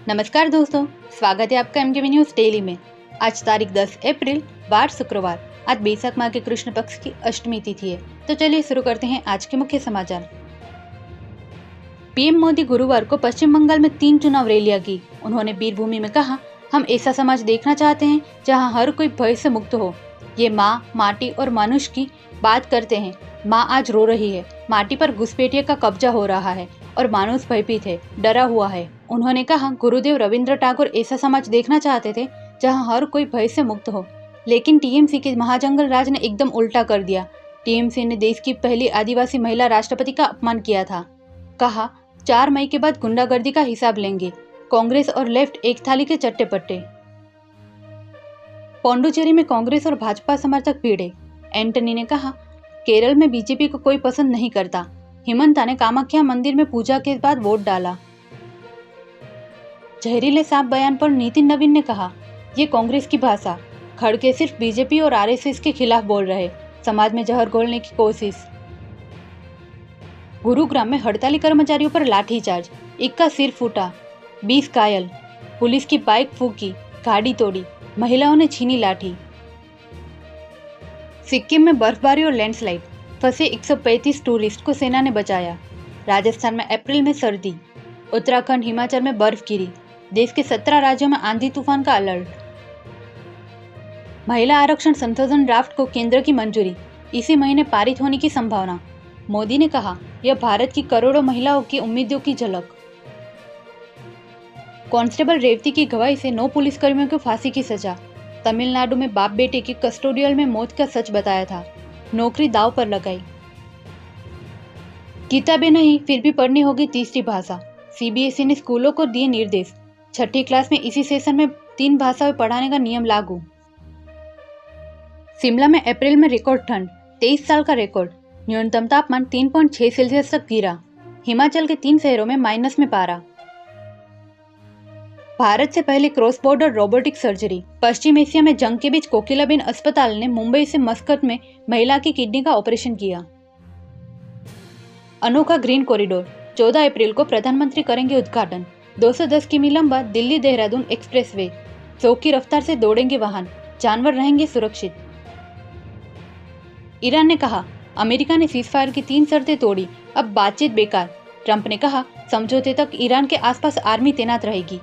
नमस्कार दोस्तों, स्वागत है आपका एमकेबी न्यूज डेली में। आज तारीख 10 अप्रैल वार शुक्रवार। आज बैसाख माह के कृष्ण पक्ष की अष्टमी तिथि है। तो चलिए शुरू करते हैं आज के मुख्य समाचार। पीएम मोदी गुरुवार को पश्चिम बंगाल में 3 चुनाव रैलियां की। उन्होंने वीरभूमि में कहा, हम ऐसा समाज देखना चाहते हैं जहां हर कोई भय से मुक्त हो। ये माँ, माटी और मनुष्य की बात करते हैं। माँ आज रो रही है, माटी पर घुसपैठियों का कब्जा हो रहा है और मानुष भयभीत है, डरा हुआ है। उन्होंने कहा, गुरुदेव रविंद्र टैगोर ऐसा समाज देखना चाहते थे जहां हर कोई भय से मुक्त हो, लेकिन टीएमसी के महाजंगल राज ने एकदम उल्टा कर दिया। टीएमसी ने देश की पहली आदिवासी महिला राष्ट्रपति का अपमान किया था। कहा, 4 मई के बाद गुंडागर्दी का हिसाब लेंगे। कांग्रेस और लेफ्ट एक थाली के चट्टे पट्टे। पौंडुचेरी में कांग्रेस और भाजपा समर्थक भिड़े। एंटनी ने कहा, केरल में बीजेपी को कोई पसंद नहीं करता। हिमंता ने कामाख्या मंदिर में पूजा के बाद वोट डाला। जहरीले सांप बयान पर नितिन नवीन ने कहा, ये कांग्रेस की भाषा। खड़गे सिर्फ बीजेपी और आरएसएस के खिलाफ बोल रहे, समाज में जहर घोलने की कोशिश। गुरुग्राम में हड़ताली कर्मचारियों पर लाठीचार्ज, एक का सिर फूटा, 20 घायल। पुलिस की बाइक फूकी, गाड़ी तोड़ी, महिलाओं ने छीनी लाठी। सिक्किम में बर्फबारी और लैंडस्लाइड, फंसे 135 टूरिस्ट को सेना ने बचाया। राजस्थान में अप्रैल में सर्दी, उत्तराखंड हिमाचल में बर्फ गिरी। देश के 17 राज्यों में आंधी तूफान का अलर्ट। महिला आरक्षण संशोधन ड्राफ्ट को केंद्र की मंजूरी, इसी महीने पारित होने की संभावना। मोदी ने कहा, यह भारत की करोड़ों महिलाओं की उम्मीदों की झलक। कांस्टेबल रेवती की गवाही से 9 पुलिसकर्मियों को फांसी की सजा। तमिलनाडु में बाप बेटे की कस्टोडियल में मौत का सच बताया था, नौकरी दांव पर लगाई। किताबें नहीं, फिर भी पढ़नी होगी तीसरी भाषा। सीबीएसई ने स्कूलों को दिए निर्देश। 6ठी क्लास में इसी सेशन में 3 भाषाएं पढ़ाने का नियम लागू। शिमला में अप्रैल में रिकॉर्ड ठंड, 23 साल का रिकॉर्ड। न्यूनतम तापमान 3.6 सेल्सियस तक गिरा। हिमाचल के 3 शहरों में माइनस में पारा। भारत से पहले क्रॉस बॉर्डर रोबोटिक सर्जरी। पश्चिम एशिया में जंग के बीच कोकिलाबेन अस्पताल ने मुंबई से मस्कट में महिला की किडनी का ऑपरेशन किया। अनोखा ग्रीन कॉरिडोर, 14 अप्रैल को प्रधानमंत्री करेंगे उद्घाटन। 210 किमी लंबा दिल्ली देहरादून एक्सप्रेसवे, 100 की रफ्तार से दौड़ेंगे वाहन, जानवर रहेंगे सुरक्षित। ईरान ने कहा, अमेरिका ने सीजफायर की 3 शर्तें तोड़ी, अब बातचीत बेकार। ट्रंप ने कहा, समझौते तक ईरान के आसपास आर्मी तैनात रहेगी।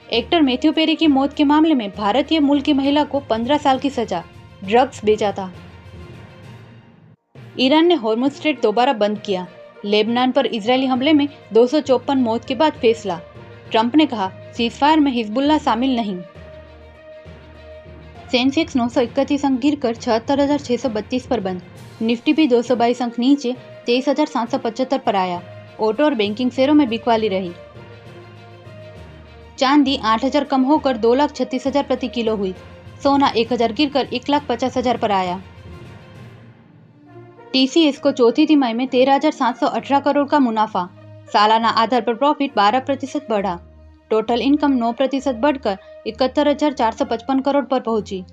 एक्टर मैथ्यू पेरी की मौत के मामले में भारतीय मूल की महिला को 15 साल की सजा, ड्रग्स बेचा था। ईरान ने हॉर्मुज़ स्ट्रेट दोबारा बंद किया। लेबनान पर इजरायली हमले में 254 मौत के बाद फैसला। ट्रंप ने कहा, सीजफायर में हिजबुल्लाह शामिल नहीं। सेंसेक्स 931 अंक गिरकर 76,632 पर बंद। निफ्टी भी 222 अंक नीचे 23,775 पर आया। ऑटो और बैंकिंग शेयरों में बिकवाली रही। चांदी 8,000 कम होकर 2,36,000 प्रति किलो हुई। सोना 1,000 गिरकर 1,50,000 पर आया। टीसीएस को चौथी तिमाही में 13,718 करोड़ का मुनाफा। सालाना आधार पर प्रॉफिट 12% बढ़ा। टोटल इनकम 9% बढ़कर 71,455 करोड़ पर पहुंची।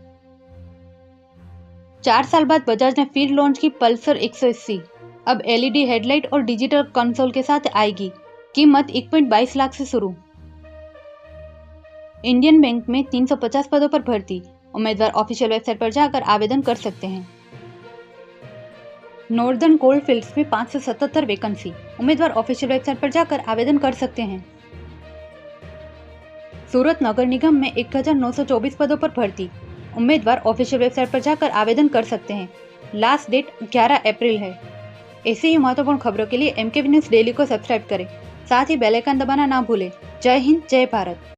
4 साल बाद बजाज ने फिर लॉन्च की पल्सर 180। अब एलईडी हेडलाइट और डिजिटल कंसोल के साथ आएगी। कीमत 1.22 लाख से शुरू। इंडियन बैंक में 350 पदों पर भर्ती। उम्मीदवार ऑफिशियल वेबसाइट पर जाकर आवेदन कर सकते हैं। नॉर्दर्न कोलफील्ड्स में 577 वैकेंसी। उम्मीदवार ऑफिशियल वेबसाइट पर जाकर आवेदन कर सकते हैं। सूरत नगर निगम में 1,924 पदों पर भर्ती। उम्मीदवार ऑफिशियल वेबसाइट पर जाकर आवेदन कर सकते हैं। लास्ट डेट 11 अप्रैल है। ऐसी ही महत्वपूर्ण खबरों के लिए एमकेबी न्यूज डेली को सब्सक्राइब करें, साथ ही बेल आइकन दबाना ना भूलें। जय हिंद, जय भारत।